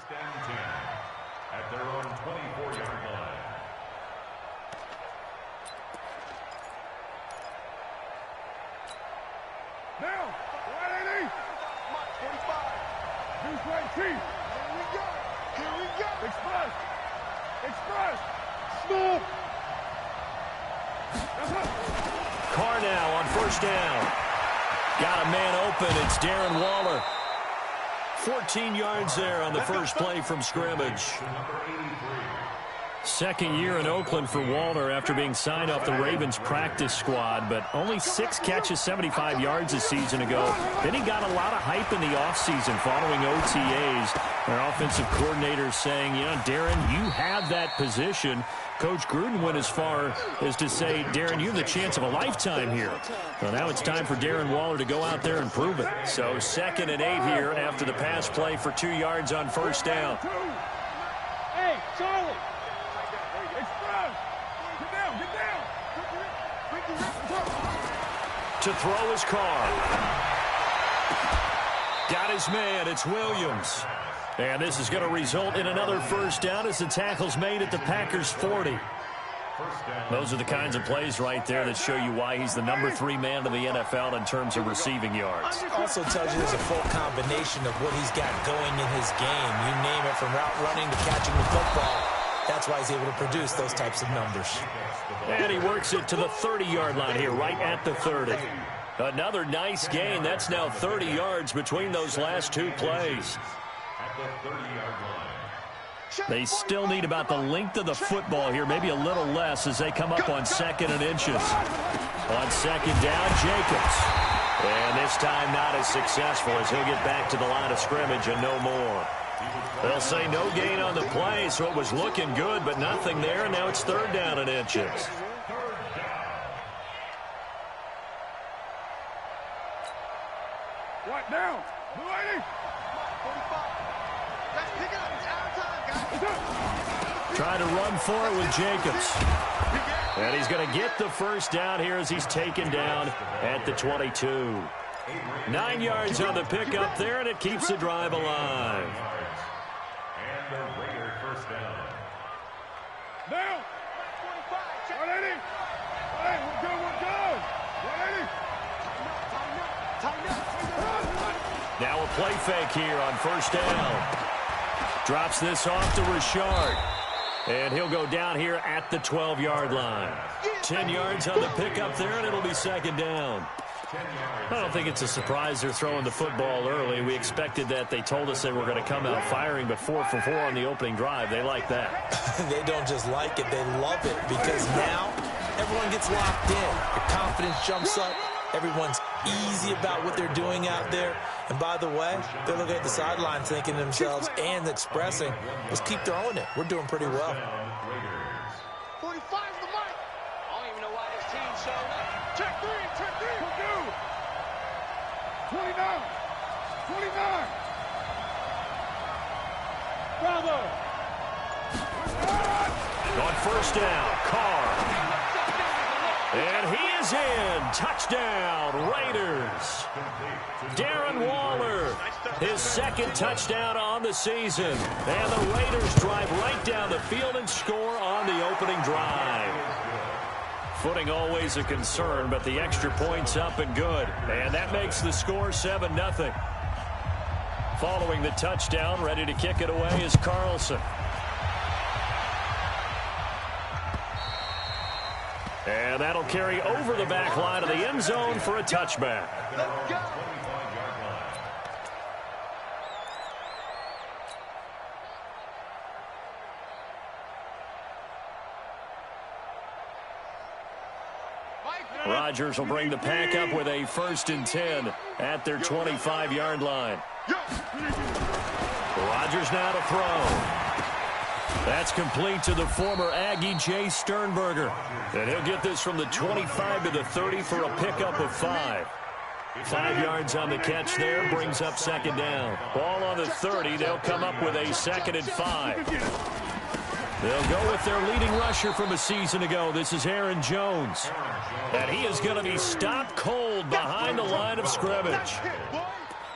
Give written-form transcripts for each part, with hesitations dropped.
and 10 at their own 24-yard line. Now, 180. 45. Deuce right T. Here we go. Here we go. Express. Express. Smooth. Carr now on first down. Got a man open. It's Darren Waller. 14 yards there on the first play from scrimmage. Second year in Oakland for Waller after being signed off the Ravens practice squad, but only 6 catches, 75 yards a season ago. Then he got a lot of hype in the offseason following OTAs. Their offensive coordinator saying, you know, Darren, you have that position. Coach Gruden went as far as to say, Darren, you have the chance of a lifetime here. Well, now it's time for Darren Waller to go out there and prove it. So 2nd and 8 here after the pass play for 2 yards on first down. Hey, Charlie. Get down, get down. To throw his Carr. Got his man. It's Williams. And this is going to result in another first down as the tackle's made at the Packers 40. Those are the kinds of plays right there that show you why he's the number 3 man in the NFL in terms of receiving yards. Also tells you there's a full combination of what he's got going in his game. You name it, from route running to catching the football. That's why he's able to produce those types of numbers. And he works it to the 30-yard line here, right at the 30. Another nice gain. That's now 30 yards between those last 2 plays. They still need about the length of the football here, maybe a little less as they come up on 2nd and inches. On 2nd down, Jacobs. And this time not as successful as he'll get back to the line of scrimmage and no more. They'll say no gain on the play, so it was looking good, but nothing there, and now it's 3rd down and inches. What now? Blue 80. Trying to run for it with Jacobs. And he's going to get the first down here as he's taken down at the 22. 9 yards on the pickup there, and it keeps the drive alive. And the Raider first down. Now. 180. Hey, we're good, we're good. 180. Now a play fake here on first down. Drops this off to Richard. And he'll go down here at the 12-yard line. 10 yards on the pickup there, and it'll be 2nd down. I don't think it's a surprise they're throwing the football early. We expected that. They told us they were going to come out firing, but 4 for 4 on the opening drive. They like that. They don't just like it, they love it, because now everyone gets locked in. Your confidence jumps up. Everyone's easy about what they're doing out there. And by the way, they're looking at the sideline thinking to themselves and expressing, let's keep throwing it. We're doing pretty well. 45 the mic. I don't even know why this team showed up. Check 3, check 3. We'll do. 29. 29. Bravo. On first down, Carr. And he is in. Touchdown, Raiders. Darren Waller, his 2nd touchdown on the season. And the Raiders drive right down the field and score on the opening drive. Footing always a concern, but the extra point's up and good. And that makes the score 7-0. Following the touchdown, ready to kick it away is Carlson. And that'll carry over the back line of the end zone for a touchback. Rodgers will bring the pack up with a 1st and 10 at their 25-yard line. Rodgers now to throw. That's complete to the former Aggie, Jay Sternberger. And he'll get this from the 25 to the 30 for a pickup of 5. 5 yards on the catch there, brings up 2nd down. Ball on the 30, they'll come up with a 2nd and 5. They'll go with their leading rusher from a season ago. This is Aaron Jones. And he is going to be stopped cold behind the line of scrimmage.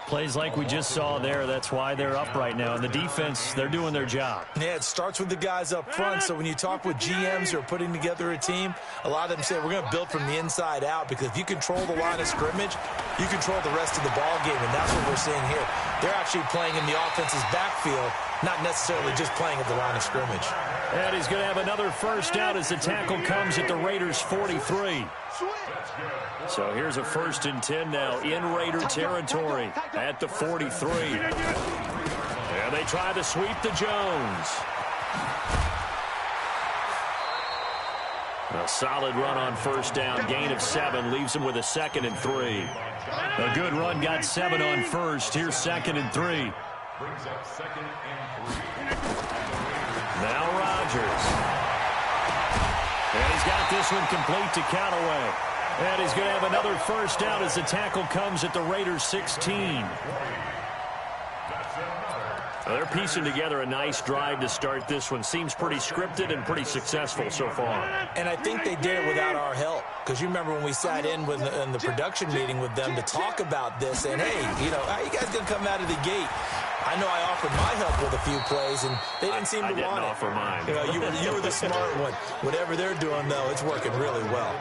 Plays like we just saw there. That's why they're up right now. And the defense, they're doing their job. Yeah, it starts with the guys up front. So when you talk with GMs who are putting together a team, a lot of them say we're going to build from the inside out, because if you control the line of scrimmage, you control the rest of the ball game, and that's what we're seeing here. They're actually playing in the offense's backfield, not necessarily just playing at the line of scrimmage. And he's going to have another first down as the tackle comes at the Raiders' 43. So here's a 1st and 10 now in Raider territory at the 43. And they try to sweep to Jones. A solid run on first down, gain of 7, leaves him with a 2nd and 3. A good run, got 7 on first. Here's 2nd and 3. Brings up 2nd and 3. Now Rodgers. And he's got this one complete to Callaway. And he's going to have another first down as the tackle comes at the Raiders' 16. They're piecing together a nice drive to start this one. Seems pretty scripted and pretty successful so far. And I think they did it without our help. Because you remember when we sat in the production meeting with them to talk about this, and hey, how you guys going to come out of the gate? I know I offered my help with a few plays, and they didn't seem to want it. I didn't offer mine. You were the smart one. Whatever they're doing, though, it's working really well.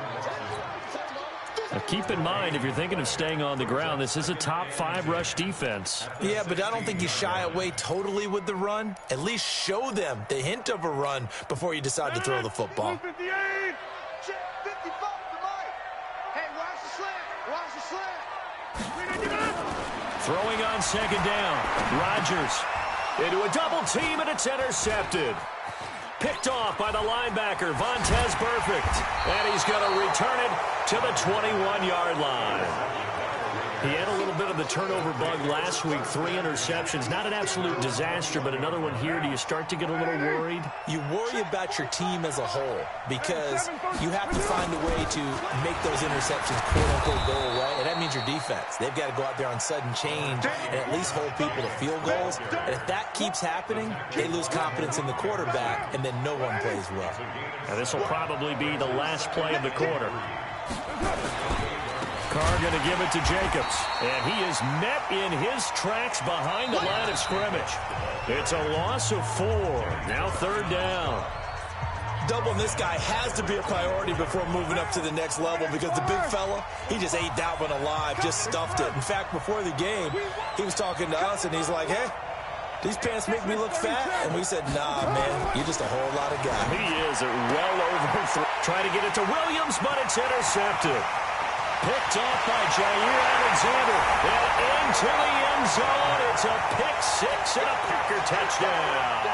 Now keep in mind, if you're thinking of staying on the ground, this is a top 5 rush defense. Yeah, but I don't think you shy away totally with the run. At least show them the hint of a run before you decide to throw the football. Throwing on 2nd down. Rodgers into a double team, and it's intercepted. Picked off by the linebacker, Vontaze Burfict. And he's going to return it to the 21-yard line. He had a little bit of the turnover bug last week, 3 interceptions. Not an absolute disaster, but another one here. Do you start to get a little worried? You worry about your team as a whole, because you have to find a way to make those interceptions quote-unquote go away, and that means your defense. They've got to go out there on sudden change and at least hold people to field goals. And if that keeps happening, they lose confidence in the quarterback, and then no one plays well. Now, this will probably be the last play of the quarter. Carr going to give it to Jacobs. And he is met in his tracks behind the line of scrimmage. It's a loss of 4. Now 3rd down. Doubling this guy has to be a priority before moving up to the next level, because the big fella, he just ate that one alive, just stuffed it. In fact, before the game, he was talking to us, and he's like, hey, these pants make me look fat? And we said, nah, man, you're just a whole lot of guy. He is well over. Trying to get it to Williams, but it's intercepted. Picked off by Jair Alexander. And into the end zone. It's a pick 6 and a Packer touchdown.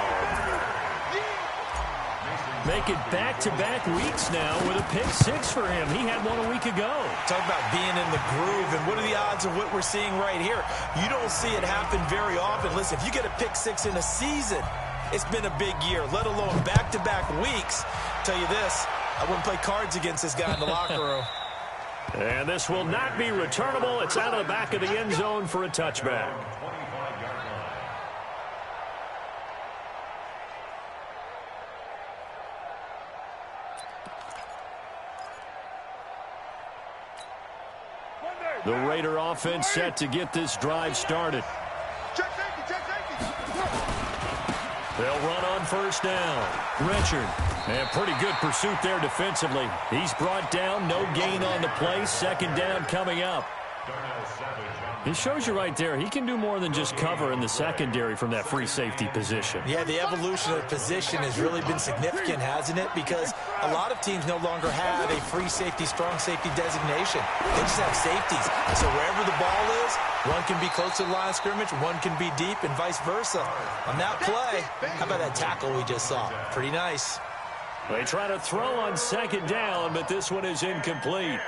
Make it back-to-back weeks now with a pick 6 for him. He had one a week ago. Talk about being in the groove, and what are the odds of what we're seeing right here? You don't see it happen very often. Listen, if you get a pick 6 in a season, it's been a big year, let alone back-to-back weeks. Tell you this, I wouldn't play cards against this guy in the locker room. And this will not be returnable. It's out of the back of the end zone for a touchback. The Raider offense set to get this drive started. They'll run on first down. Richard. And pretty good pursuit there defensively. He's brought down, no gain on the play. 2nd down coming up. It shows you right there, he can do more than just cover in the secondary from that free safety position. Yeah, the evolution of the position has really been significant, hasn't it? Because a lot of teams no longer have a free safety, strong safety designation. They just have safeties. So wherever the ball is, one can be close to the line of scrimmage, one can be deep, and vice versa. On that play, how about that tackle we just saw? Pretty nice. They try to throw on 2nd down, but this one is incomplete.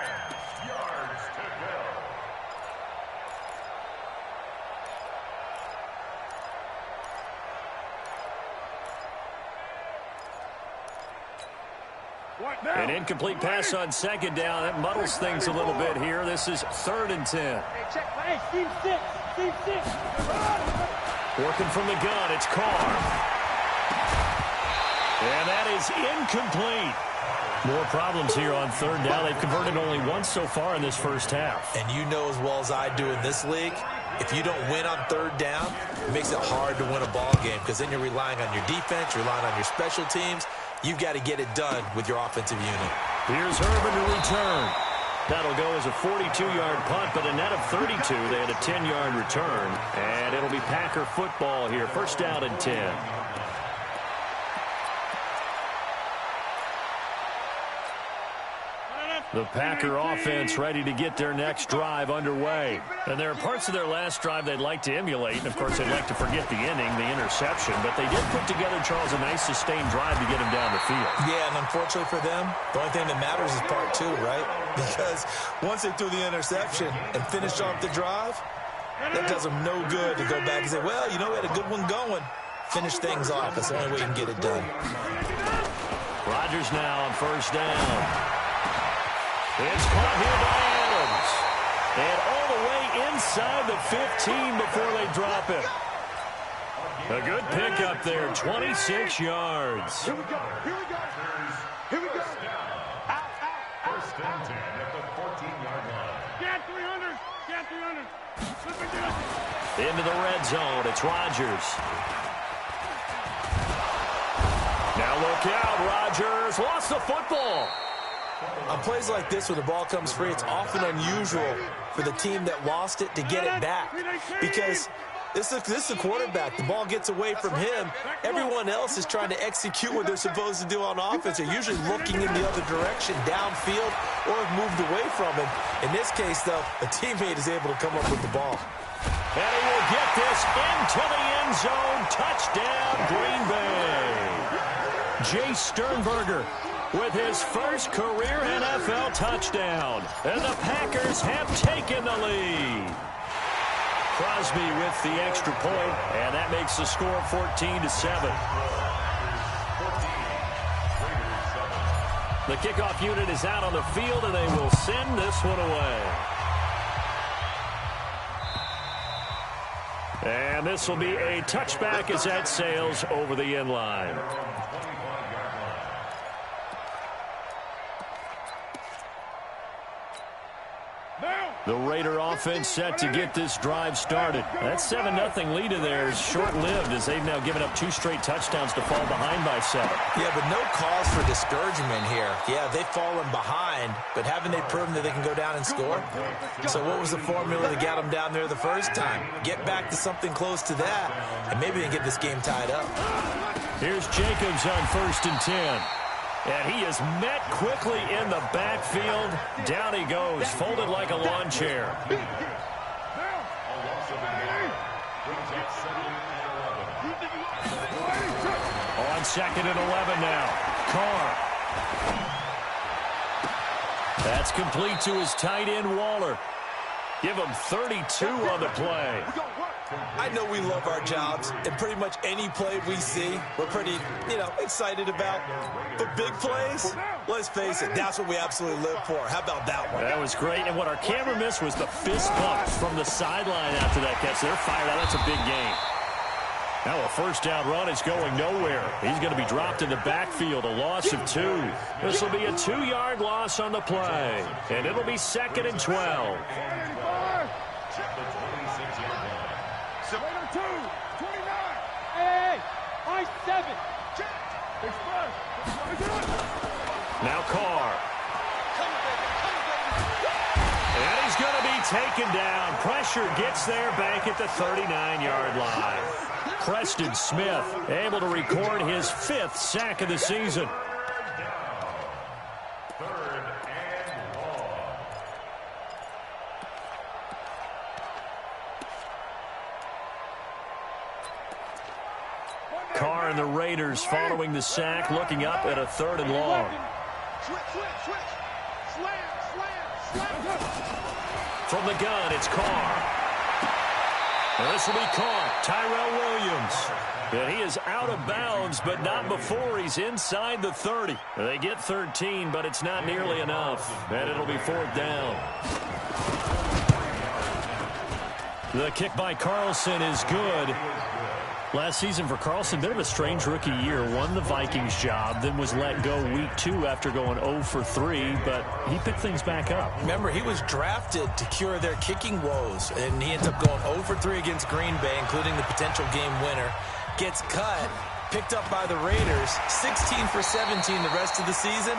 An incomplete pass on 2nd down. That muddles things a little bit here. This is 3rd and 10. Working from the gun, it's Carr. And that is incomplete. More problems here on 3rd down. They've converted only once so far in this first half. And you know as well as I do in this league, if you don't win on third down, it makes it hard to win a ball game because then you're relying on your defense, you're relying on your special teams. You've got to get it done with your offensive unit. Here's Urban to return. That'll go as a 42-yard punt, but a net of 32. They had a 10-yard return, and it'll be Packer football here. First down and 10. The Packer offense ready to get their next drive underway. And there are parts of their last drive they'd like to emulate. And, of course, they'd like to forget the inning, the interception. But they did put together, Charles, a nice sustained drive to get them down the field. Yeah, and unfortunately for them, the only thing that matters is part two, right? Because once they threw the interception and finished off the drive, that does them no good to go back and say, well, you know, we had a good one going. Finish things off. That's the only way you can get it done. Rodgers now on first down. It's caught here by Adams. And all the way inside the 15 before they drop it. A good pickup there, 26 yards. Here we go. Here we go. Here we go. First and 10 at the 14-yard line. Get 300. Get 300. Slip it down. Into the red zone, it's Rodgers. Now look out, Rodgers lost the football. On plays like this where the ball comes free, it's often unusual for the team that lost it to get it back. Because this is the quarterback. The ball gets away from him. Everyone else is trying to execute what they're supposed to do on offense. They're usually looking in the other direction, downfield, or have moved away from him. In this case, though, a teammate is able to come up with the ball. And he will get this into the end zone. Touchdown, Green Bay. Jay Sternberger with his first career NFL touchdown. And the Packers have taken the lead. Crosby with the extra point, and that makes the score 14-7. The kickoff unit is out on the field, and they will send this one away. And this will be a touchback as that sails over the end line. The Raider offense set to get this drive started. That 7-0 lead of theirs short-lived as they've now given up 2 straight touchdowns to fall behind by 7. Yeah, but no cause for discouragement here. Yeah, they've fallen behind, but haven't they proven that they can go down and score? So what was the formula that got them down there the first time? Get back to something close to that, and maybe they can get this game tied up. Here's Jacobs on first and 10. And he is met quickly in the backfield. Down he goes, folded like a lawn chair. On second and 11 now. Carr. That's complete to his tight end, Waller. Give him 32 on the play. I know we love our jobs, and pretty much any play we see, we're pretty, excited about. But big plays, let's face it, that's what we absolutely live for. How about that one? That was great, and what our camera missed was the fist bump from the sideline after that catch. They're fired out. That's a big game. Now a first down run is going nowhere. He's going to be dropped in the backfield, a loss of 2. This will be a 2-yard loss on the play, and it'll be second and 12. Raider 2, 29. Hey, I-7. Now Carr. And he's going to be taken down. Pressure gets there back at the 39-yard line. Preston Smith able to record his 5th sack of the season. Carr and the Raiders following the sack, looking up at a 3rd and long. From the gun, it's Carr. And this will be caught. Tyrell Williams. And he is out of bounds, but not before he's inside the 30. They get 13, but it's not nearly enough. And it'll be 4th down. The kick by Carlson is good. Last season for Carlson, bit of a strange rookie year. Won the Vikings job, then was let go week 2 after going 0 for 3, but he picked things back up. Remember, he was drafted to cure their kicking woes, and he ends up going 0 for 3 against Green Bay, including the potential game winner. Gets cut, picked up by the Raiders, 16 for 17 the rest of the season.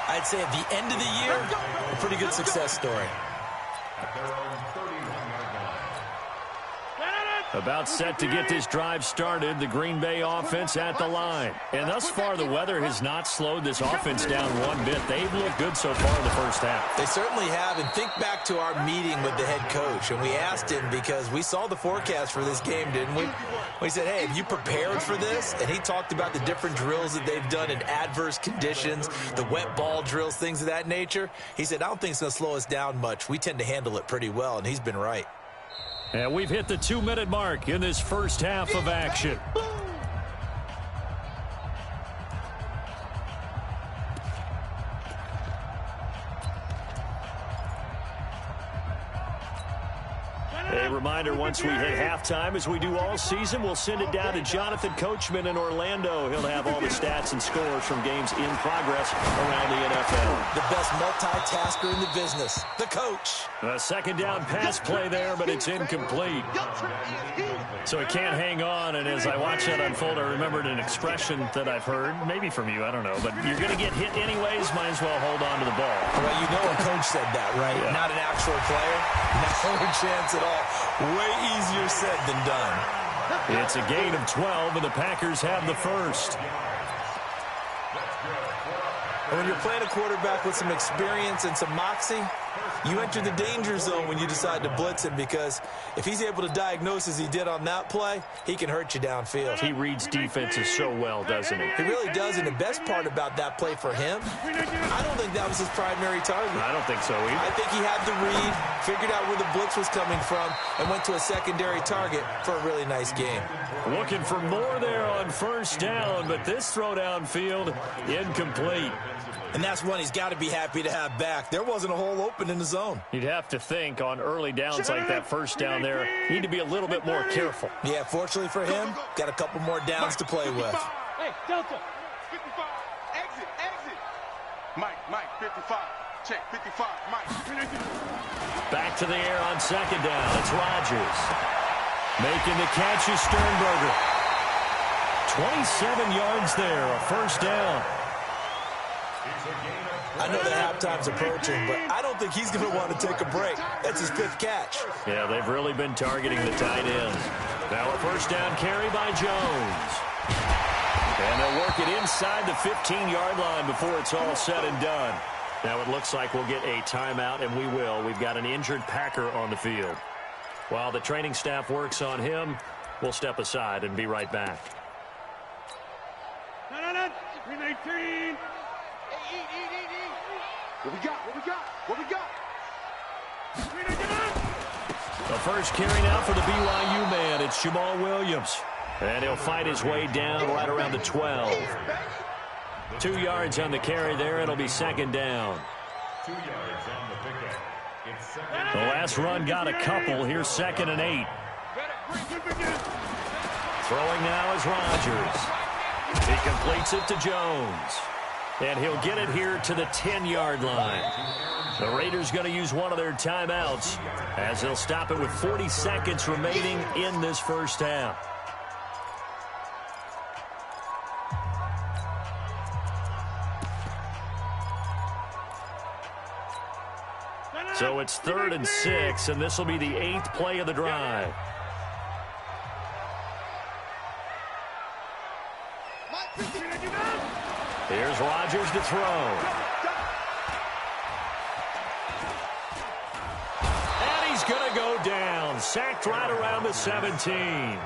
I'd say at the end of the year, a pretty good success story. About set to get this drive started, the Green Bay offense at the line. And thus far, the weather has not slowed this offense down one bit. They've looked good so far in the first half. They certainly have. And think back to our meeting with the head coach. And we asked him, because we saw the forecast for this game, didn't we? We said, hey, have you prepared for this? And he talked about the different drills that they've done in adverse conditions, the wet ball drills, things of that nature. He said, I don't think it's going to slow us down much. We tend to handle it pretty well, and he's been right. And we've hit the 2-minute mark in this first half of action. A reminder, once we hit halftime, as we do all season, we'll send it down to Jonathan Coachman in Orlando. He'll have all the stats and scores from games in progress around the NFL. The best multitasker in the business, the coach. A second down pass play there, but it's incomplete. So it can't hang on, and as I watch that unfold, I remembered an expression that I've heard, maybe from you, I don't know, but you're going to get hit anyways, might as well hold on to the ball. Well, you know a coach said that, right? Yeah. Not an actual player. Not a chance at all. Way easier said than done. It's a gain of 12, and the Packers have the first. And when you're playing a quarterback with some experience and some moxie, you enter the danger zone when you decide to blitz him, because if he's able to diagnose as he did on that play, he can hurt you downfield. He reads defenses so well, doesn't he? He really does, and the best part about that play for him, I don't think that was his primary target. I don't think so either. I think he had the read, figured out where the blitz was coming from, and went to a secondary target for a really nice game. Looking for more there on first down, but this throw downfield, incomplete. And that's one he's got to be happy to have back. There wasn't a hole open in the zone. You'd have to think on early downs like that first down there, need to be a little bit more careful. Yeah, fortunately for him, got a couple more downs to play with. Hey, Delta. 55. Exit. Mike, 55. Check, 55. Mike. Back to the air on second down. It's Rodgers. Making the catch is Sternberger. 27 yards there, a first down. I know the halftime's approaching, but I don't think he's going to want to take a break. That's his 5th catch. Yeah, they've really been targeting the tight ends. Now a first down carry by Jones. And they'll work it inside the 15-yard line before it's all said and done. Now it looks like we'll get a timeout, and we will. We've got an injured Packer on the field. While the training staff works on him, we'll step aside and be right back. No. 319. What we got? The first carry now for the BYU man. It's Jamal Williams. And he'll fight his way down right around the 12. 2 yards on the carry there. It'll be second down. 2 yards on the pickup. It's second. The last run got a couple. Here's 2nd and 8. Throwing now is Rodgers. He completes it to Jones. And he'll get it here to the 10-yard line. The Raiders going to use one of their timeouts as they'll stop it with 40 seconds remaining in this first half. So it's 3rd and 6, and this will be the 8th play of the drive. Here's Rodgers to throw. And he's going to go down. Sacked right around the 17.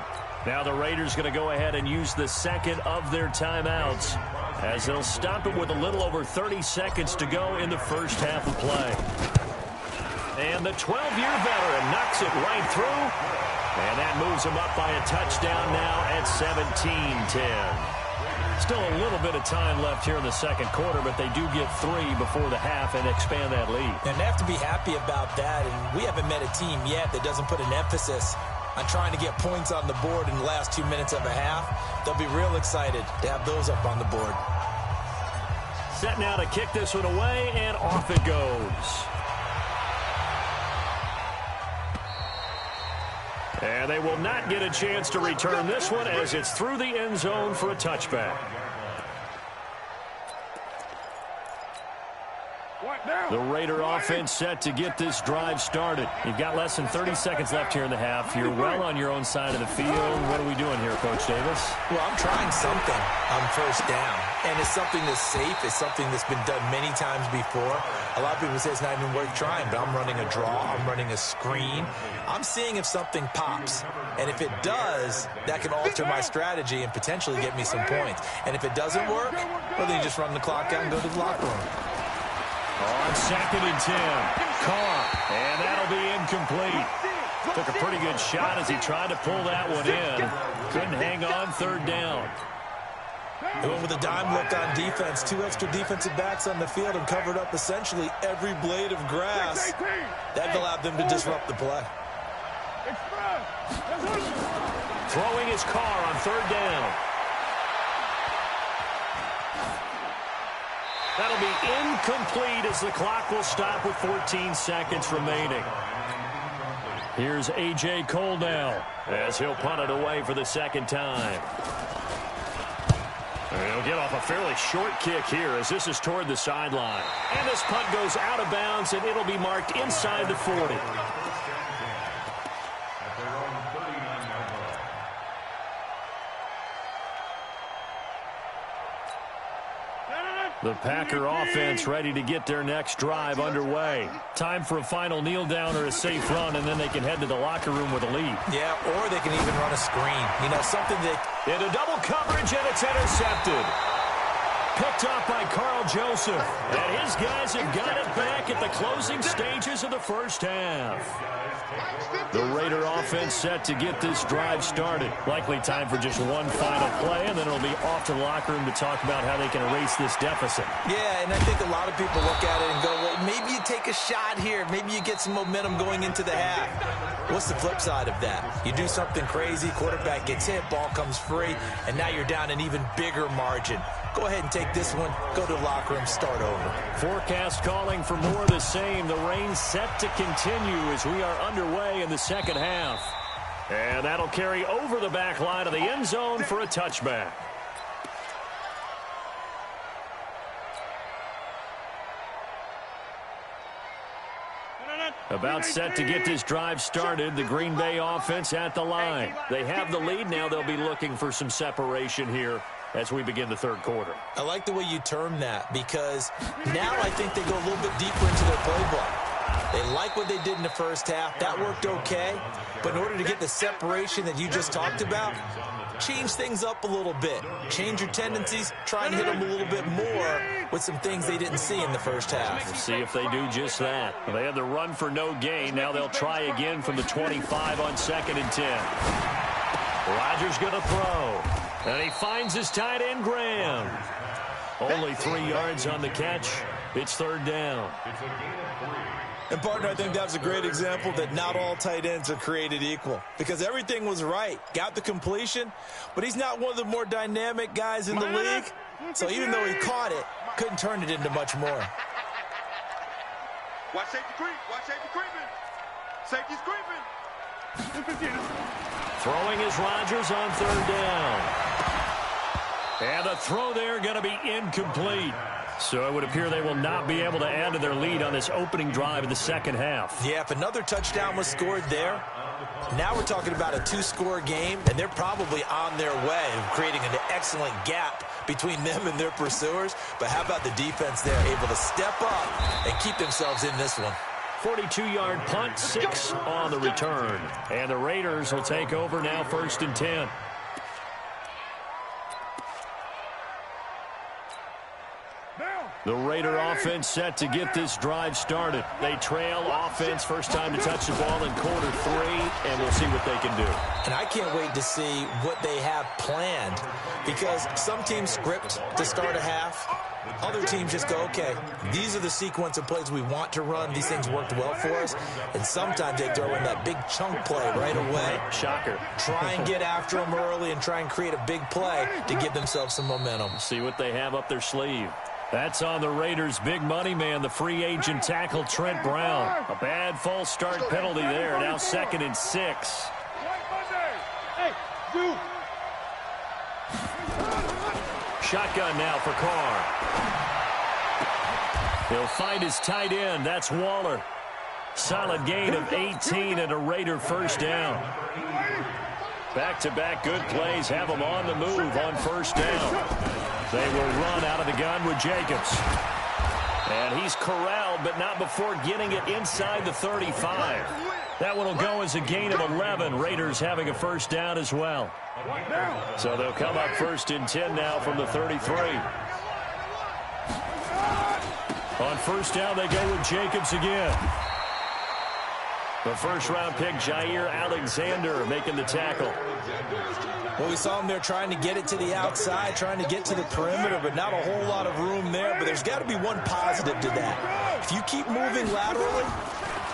Now the Raiders going to go ahead and use the second of their timeouts as they'll stop it with a little over 30 seconds to go in the first half of play. And the 12-year veteran knocks it right through. And that moves him up by a touchdown now at 17-10. Still a little bit of time left here in the second quarter, but they do get 3 before the half and expand that lead. And they have to be happy about that. And we haven't met a team yet that doesn't put an emphasis on trying to get points on the board in the last 2 minutes of a half, they'll be real excited to have those up on the board. Set now to kick this one away, and off it goes. And they will not get a chance to return this one as it's through the end zone for a touchback. The Raider offense set to get this drive started. You've got less than 30 seconds left here in the half. You're well on your own side of the field. What are we doing here, Coach Davis? Well, I'm trying something on first down. And it's something that's safe. It's something that's been done many times before. A lot of people say it's not even worth trying, but I'm running a draw. I'm running a screen. I'm seeing if something pops. And if it does, that can alter my strategy and potentially get me some points. And if it doesn't work, well, then you just run the clock out and go to the locker room. On 2nd and 10, Carr, and that'll be incomplete. Took a pretty good shot as he tried to pull that one in. Couldn't hang on 3rd down. They went with a dime look on defense. 2 extra defensive backs on the field and covered up essentially every blade of grass. That allowed them to disrupt the play. Throwing his Carr on 3rd down. That'll be incomplete as the clock will stop with 14 seconds remaining. Here's A.J. Cole now as he'll punt it away for the 2nd time. And he'll get off a fairly short kick here as this is toward the sideline. And this punt goes out of bounds, and it'll be marked inside the 40. The Packer offense ready to get their next drive underway. Time for a final kneel down or a safe run, and then they can head to the locker room with a lead. Yeah, or they can even run a screen. You know, something that... Into double coverage, and it's intercepted. Picked up by Carl Joseph. And his guys have got it back at the closing stages of the first half. The Raider offense set to get this drive started. Likely time for just one final play, and then it'll be off to the locker room to talk about how they can erase this deficit. Yeah, and I think a lot of people look at it and go, well, maybe you take a shot here. Maybe you get some momentum going into the half. What's the flip side of that? You do something crazy, quarterback gets hit, ball comes free, and now you're down an even bigger margin. Go ahead and take this one, go to the locker room, start over. Forecast calling for more of the same. The rain set to continue as we are underway in the second half. And that'll carry over the back line of the end zone for a touchback. About set to get this drive started. The Green Bay offense at the line. They have the lead. Now they'll be looking for some separation here as we begin the 3rd quarter. I like the way you term that because now I think they go a little bit deeper into their playbook. They like what they did in the first half. That worked okay. But in order to get the separation that you just talked about, change things up a little bit. Change your tendencies. Try and hit them a little bit more with some things they didn't see in the first half. We'll see if they do just that. They had the run for no gain. Now they'll try again from the 25 on 2nd and 10. Rodgers going to throw. And he finds his tight end, Graham. Only 3 yards on the catch. It's 3rd down. And, partner, I think that was a great example that not all tight ends are created equal because everything was right. Got the completion, but he's not one of the more dynamic guys in the league. So even though he caught it, couldn't turn it into much more. Watch safety creep. Watch safety creeping. Safety's creeping. Throwing is Rodgers on 3rd down. And the throw there going to be incomplete. So it would appear they will not be able to add to their lead on this opening drive of the second half. Yeah, if another touchdown was scored there, now we're talking about a 2-score game, and they're probably on their way of creating an excellent gap between them and their pursuers. But how about the defense there, able to step up and keep themselves in this one? 42-yard punt, 6 on the return. And the Raiders will take over now 1st and 10. The Raider offense set to get this drive started. They trail offense, first time to touch the ball in quarter 3, and we'll see what they can do. And I can't wait to see what they have planned because some teams script to start a half. Other teams just go, okay, these are the sequence of plays we want to run. These things worked well for us. And sometimes they throw in that big chunk play right away. Shocker. Try and get after them early and try and create a big play to give themselves some momentum. See what they have up their sleeve. That's on the Raiders' big money man, the free agent tackle, Trent Brown. A bad false start penalty there. Now 2nd and 6. Shotgun now for Carr. He'll find his tight end. That's Waller. Solid gain of 18 and a Raider first down. Back-to-back good plays have them on the move on first down. They will run out of the gun with Jacobs. And he's corralled, but not before getting it inside the 35. That one will go as a gain of 11. Raiders having a first down as well. So they'll come up 1st and 10 now from the 33. On first down, they go with Jacobs again. The first-round pick, Jair Alexander, making the tackle. Well, we saw him there trying to get it to the outside, trying to get to the perimeter, but not a whole lot of room there. But there's got to be one positive to that. If you keep moving laterally,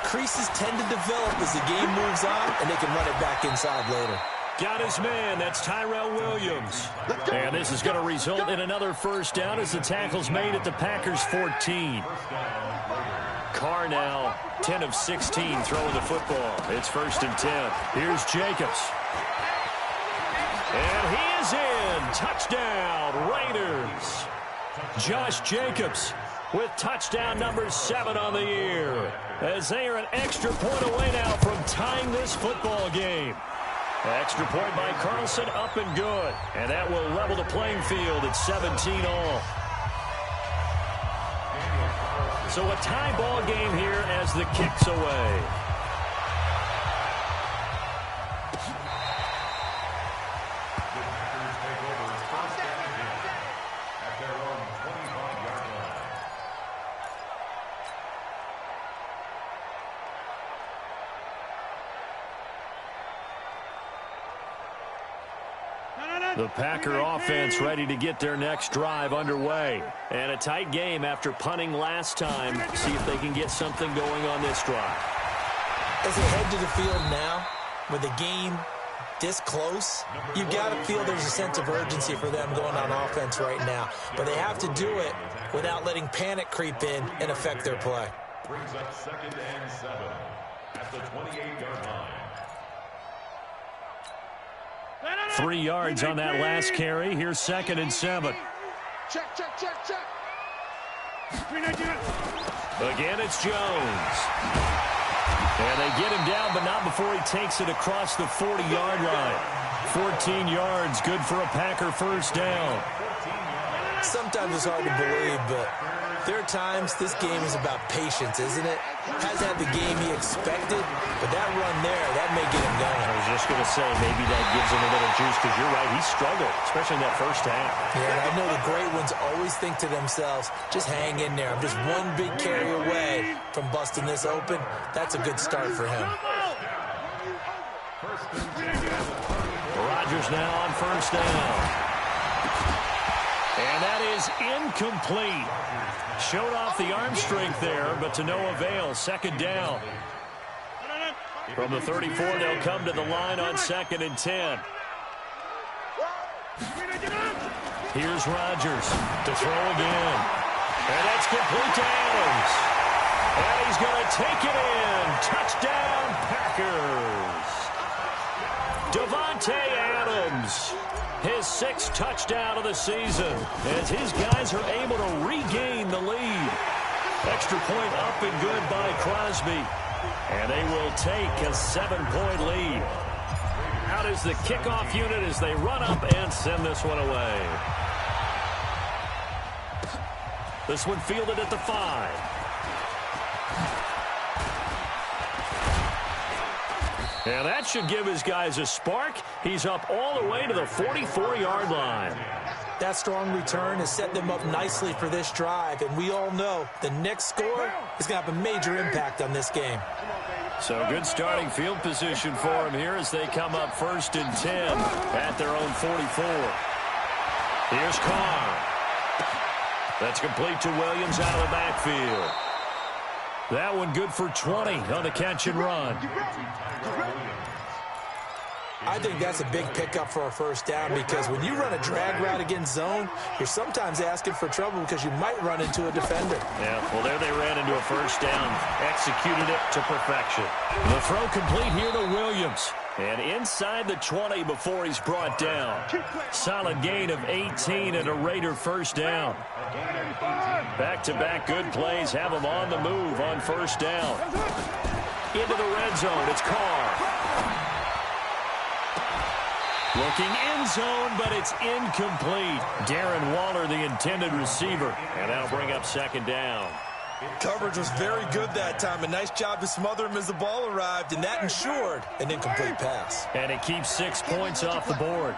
creases tend to develop as the game moves on, and they can run it back inside later. Got his man. That's Tyrell Williams. And this is going to result in another first down as the tackle's made at the Packers' 14. Carr now 10 of 16 throwing the football. It's 1st and 10. Here's Jacobs. And he is in. Touchdown, Raiders. Josh Jacobs with touchdown number 7 on the year, as they are an extra point away now from tying this football game. Extra point by Carlson, up and good. And that will level the playing field at 17 all. So a tie ball game here as the kick's away. The Packer offense ready to get their next drive underway. And a tight game after punting last time. See if they can get something going on this drive. As they head to the field now, with the game this close, you've got to feel there's a sense of urgency for them going on offense right now. But they have to do it without letting panic creep in and affect their play. Brings up 2nd and 7 at the 28-yard line. 3 yards on that last carry. Here's 2nd and 7. Check. Again, it's Jones. And they get him down, but not before he takes it across the 40-yard line. 14 yards, good for a Packer first down. Sometimes it's hard to believe, but there are times this game is about patience, isn't it? Hasn't had the game he expected, but that run there, that may get him going. I was just going to say, maybe that gives him a little juice, because you're right, he struggled, especially in that first half. Yeah, and I know the great ones always think to themselves, just hang in there. I'm just one big carry away from busting this open. That's a good start for him. Rodgers now on first down. And that is incomplete. Showed off the arm strength there, but to no avail. 2nd down. From the 34, they'll come to the line on 2nd and 10. Here's Rodgers to throw again. And that's complete to Adams. And he's going to take it in. Touchdown, Packers. Davante Adams. His 6th touchdown of the season, as his guys are able to regain the lead. Extra point up and good by Crosby. And they will take a 7-point lead. Out is the kickoff unit as they run up and send this one away. This one fielded at the 5. And that should give his guys a spark. He's up all the way to the 44-yard line. That strong return has set them up nicely for this drive, and we all know the next score is going to have a major impact on this game. So good starting field position for him here as they come up 1st and 10 at their own 44. Here's Carr. That's complete to Williams out of the backfield. That one good for 20 on the catch and run. I think that's a big pickup for a first down because when you run a drag route against zone, you're sometimes asking for trouble because you might run into a defender. Yeah, well, there they ran into a first down. Executed it to perfection. The throw complete here to Williams. And inside the 20 before he's brought down. Solid gain of 18 and a Raider first down. Back-to-back good plays have him on the move on first down. Into the red zone, it's Carr. Looking end zone, but it's incomplete. Darren Waller, the intended receiver. And that'll bring up second down. Coverage was very good that time. A nice job to smother him as the ball arrived, and that ensured an incomplete pass. And it keeps 6 points off the board.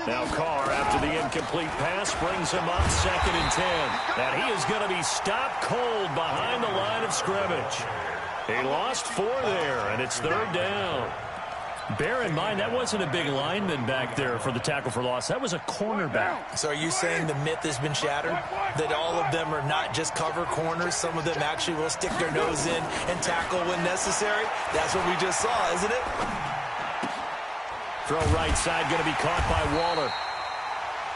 Now Carr, after the incomplete pass, brings him up 2nd and 10. And he is going to be stopped cold behind the line of scrimmage. He lost 4 there, and it's 3rd down. Bear in mind, that wasn't a big lineman back there for the tackle for loss. That was a cornerback. So are you saying the myth has been shattered? That all of them are not just cover corners? Some of them actually will stick their nose in and tackle when necessary? That's what we just saw, isn't it? Throw right side, going to be caught by Waller.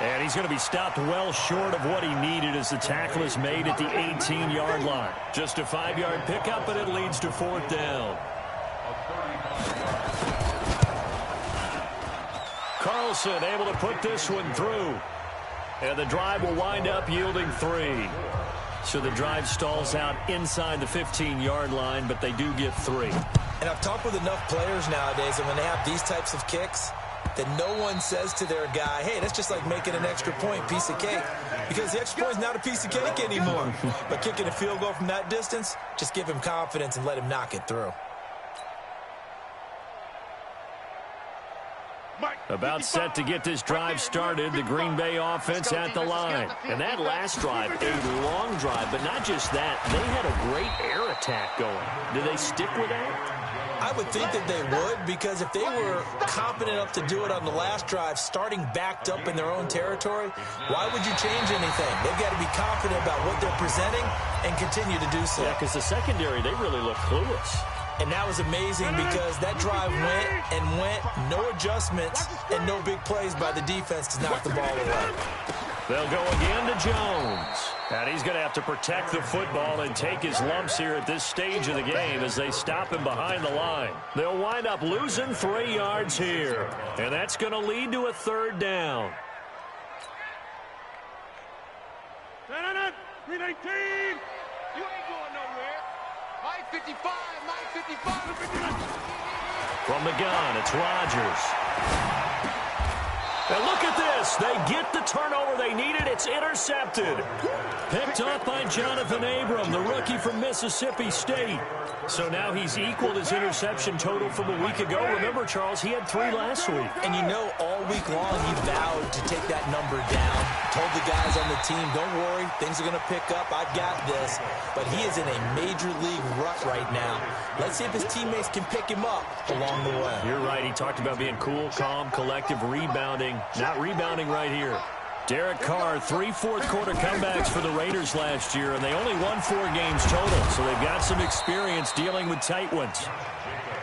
And he's going to be stopped well short of what he needed as the tackle is made at the 18-yard line. Just a 5-yard pickup, but it leads to 4th down. Carlson able to put this one through. And the drive will wind up yielding 3. So the drive stalls out inside the 15-yard line, but they do get 3. And I've talked with enough players nowadays, and when they have these types of kicks, that no one says to their guy, hey, that's just like making an extra point, piece of cake. Because the extra point is not a piece of cake anymore. But kicking a field goal from that distance, just give him confidence and let him knock it through. About set to get this drive started, the Green Bay offense at the line. And that last drive, a long drive, but not just that. They had a great air attack going. Do they stick with that? I would think that they would, because if they were confident enough to do it on the last drive, starting backed up in their own territory, why would you change anything? They've got to be confident about what they're presenting and continue to do so. Yeah, because the secondary, they really look clueless. And that was amazing because that drive went and went, no adjustments, and no big plays by the defense to knock the ball away. They'll go again to Jones. And he's going to have to protect the football and take his lumps here at this stage of the game as they stop him behind the line. They'll wind up losing 3 yards here. And that's going to lead to a 3rd down. 319. You ain't going nowhere. Mike 55, Mike 55. From the gun, it's Rodgers. And look at this. They get the turnover they needed. It's intercepted. Picked up by Jonathan Abram, the rookie from Mississippi State. So now he's equaled his interception total from a week ago. Remember, Charles, he had 3 last week. And you know, all week long he vowed to take that number down. Told the guys on the team, don't worry, things are going to pick up. I've got this. But he is in a major league rut right now. Let's see if his teammates can pick him up along the way. You're right. He talked about being cool, calm, collective, rebounding. Not rebounding right here. Derek Carr, 3 fourth-quarter comebacks for the Raiders last year, and they only won 4 games total, so they've got some experience dealing with tight ones.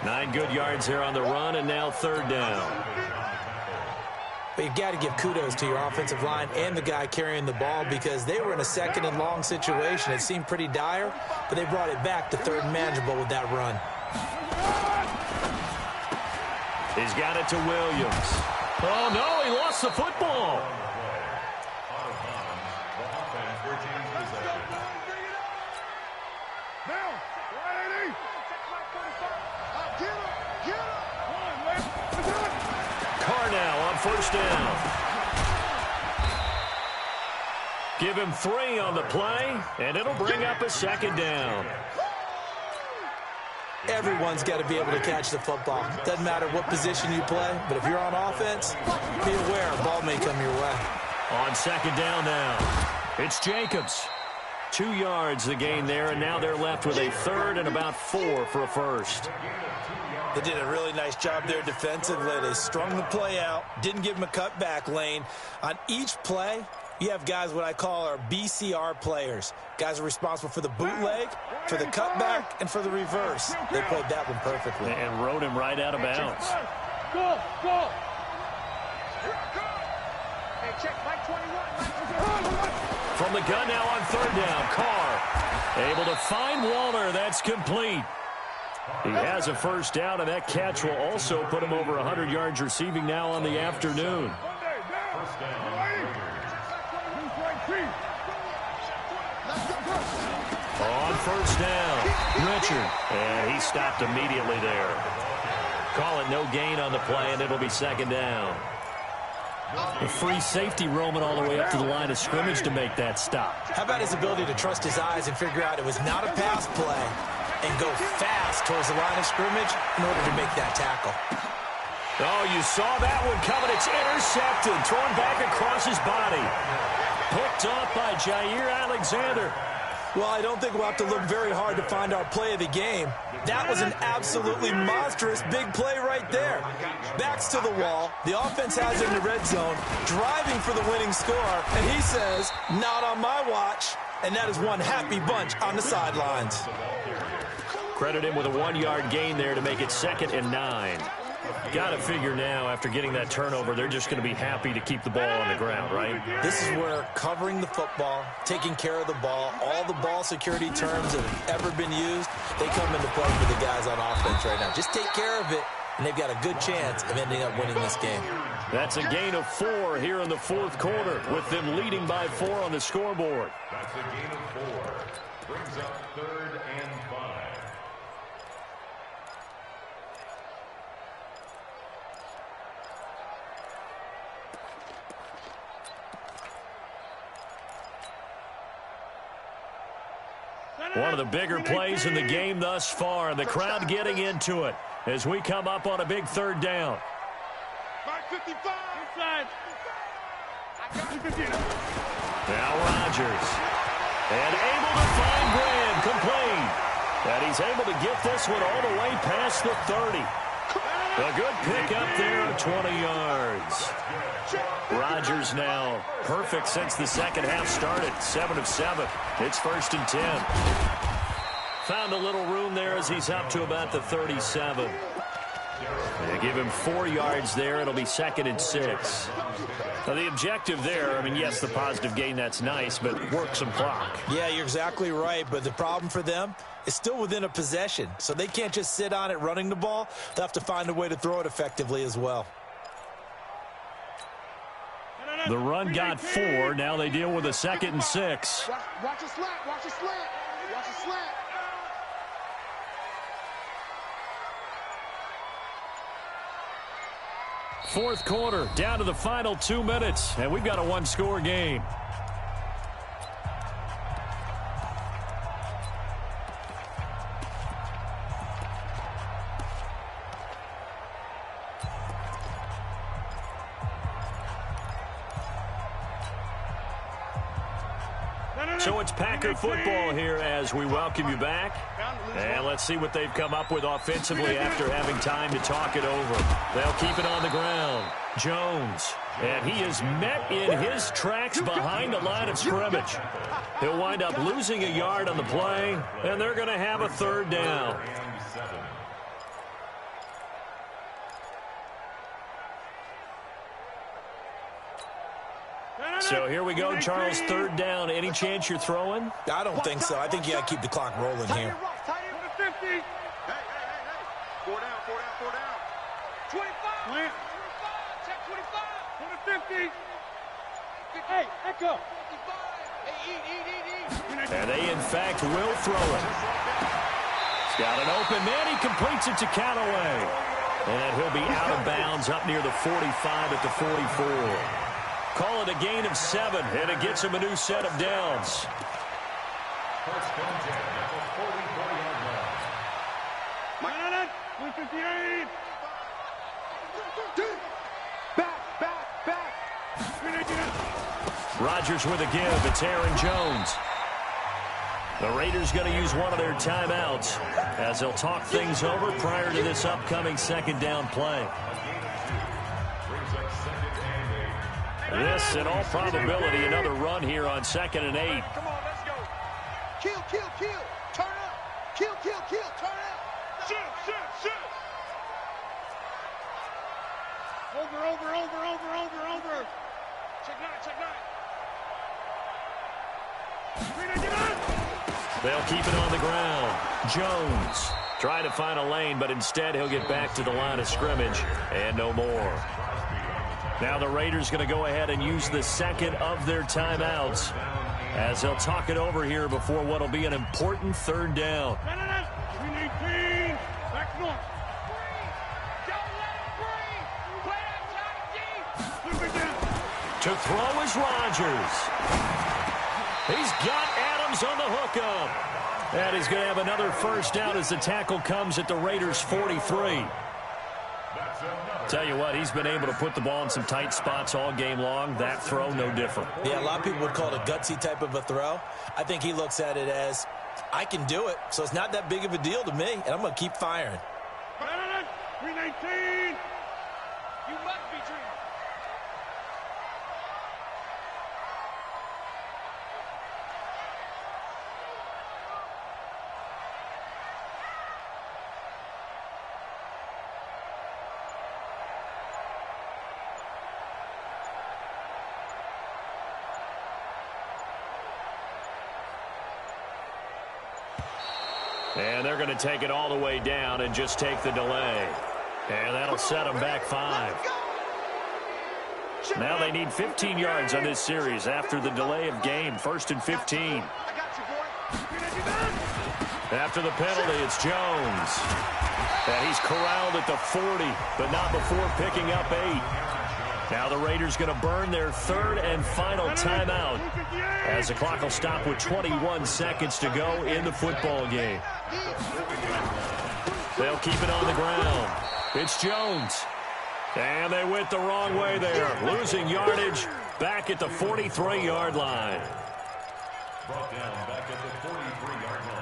9 good yards there on the run, and now 3rd down. But you've got to give kudos to your offensive line and the guy carrying the ball because they were in a 2nd and long situation. It seemed pretty dire, but they brought it back to 3rd and manageable with that run. He's got it to Williams. Oh, no, he lost the football. Down. 180. Carr now on 1st down. Give him 3 on the play, and it'll bring up a 2nd down. Everyone's got to be able to catch the football. Doesn't matter what position you play, but if you're on offense, be aware a ball may come your way. On 2nd down now, it's Jacobs. 2 yards the gain there, and now they're left with a 3rd and about 4 for a 1st. They did a really nice job there defensively. They strung the play out, didn't give him a cutback lane. On each play, You have guys what I call our BCR players. Guys are responsible for the bootleg, for the cutback, and for the reverse. They played that one perfectly. And rode him right out of bounds. Go, go. Hey, check Mike 21. From the gun now on third down, Carr able to find Waller. That's complete. He has a first down, and that catch will also put him over 100 yards receiving now on the afternoon. First down, Raiders. On first down, Richard. And he stopped immediately there. Call it no gain on the play, and it'll be second down. A free safety roaming all the way up to the line of scrimmage to make that stop. How about his ability to trust his eyes and figure out it was not a pass play and go fast towards the line of scrimmage in order to make that tackle? Oh, you saw that one coming. It's intercepted, thrown back across his body. Picked up by Jair Alexander. Well, I don't think we'll have to look very hard to find our play of the game. That was an absolutely monstrous big play right there. Backs to the wall. The offense has it in the red zone, driving for the winning score. And he says, not on my watch. And that is one happy bunch on the sidelines. Credit him with a 1-yard gain there to make it 2nd and 9. Got to figure now, after getting that turnover, they're just going to be happy to keep the ball on the ground, right? This is where covering the football, taking care of the ball, all the ball security terms that have ever been used, they come into play for the guys on offense right now. Just take care of it, and they've got a good chance of ending up winning this game. That's a gain of 4 here in the fourth quarter, with them leading by 4 on the scoreboard. That's a gain of 4. Brings up 3rd and 5. One of the bigger plays in the game thus far, and the crowd getting into it as we come up on a big 3rd down. Mike 55. Inside. Now Rodgers. And able to find Graham, complete. And he's able to get this one all the way past the 30. A good pick up there at 20 yards. Rodgers now perfect since the second half started. 7 of 7. It's 1st and 10. Found a little room there as he's up to about the 37. They give him 4 yards there. It'll be 2nd and 6. Now the objective there, I mean, yes, the positive gain, that's nice, but work some clock. Yeah, you're exactly right, but the problem for them is still within a possession, so they can't just sit on it running the ball. They'll have to find a way to throw it effectively as well. The run got 4. Now they deal with a 2nd and 6. Watch a slant. Watch a slant. Watch a slant. Fourth quarter, down to the final 2 minutes, and we've got a 1-score game. So it's Packer football here as we welcome you back. And let's see what they've come up with offensively after having time to talk it over. They'll keep it on the ground. Jones. And he is met in his tracks behind the line of scrimmage. He'll wind up losing a yard on the play, and they're going to have a 3rd down. So here we go, Charles, 3rd down. Any chance you're throwing? I don't think so. I think you got to keep the clock rolling here. Tight end, 50. Hey. 4 down. 25. 25. Check 25. 50. Hey, echo. 55. Hey, eat. And they, in fact, will throw it. He's got an open man. He completes it to Callaway. And he'll be out of bounds up near the 45 at the 44. Call it a gain of 7, and it gets him a new set of downs. First and 10 at the 44-yard line. 158. Back. Rodgers with a give. It's Aaron Jones. The Raiders going to use one of their timeouts as they'll talk things over prior to this upcoming 2nd down play. This, in all probability, another run here on 2nd and 8. Come on, let's go. Kill, kill, kill. Turn up. Kill, kill, kill. Turn up. Shoot, shoot, shoot. Over. Check nine. They'll keep it on the ground. Jones trying to find a lane, but instead he'll get back to the line of scrimmage and no more. Now the Raiders going to go ahead and use the second of their timeouts as they'll talk it over here before what will be an important 3rd down. 319. Back north. Don't let him breathe. Play that tight deep. To throw is Rodgers. He's got Adams on the hookup. And he's going to have another 1st down as the tackle comes at the Raiders' 43. Tell you what, he's been able to put the ball in some tight spots all game long. That throw, no different. Yeah, a lot of people would call it a gutsy type of a throw. I think he looks at it as, I can do it, so it's not that big of a deal to me, and I'm going to keep firing. 319. You must be dreaming. And they're going to take it all the way down and just take the delay. And that'll set them back 5. Now they need 15 yards on this series after the delay of game. 1st and 15. I got you, boy. After the penalty, it's Jones. And he's corralled at the 40, but not before picking up 8. Now the Raiders going to burn their 3rd and final timeout as the clock will stop with 21 seconds to go in the football game. They'll keep it on the ground. It's Jones. And they went the wrong way there, losing yardage back at the 43-yard line. Brought down back at the 43-yard line.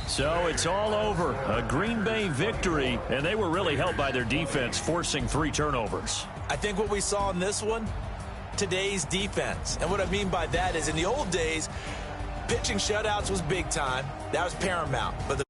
So it's all over. A Green Bay victory, and they were really helped by their defense, forcing 3 turnovers. I think what we saw in this one, today's defense. And what I mean by that is in the old days, pitching shutouts was big time. That was paramount. But the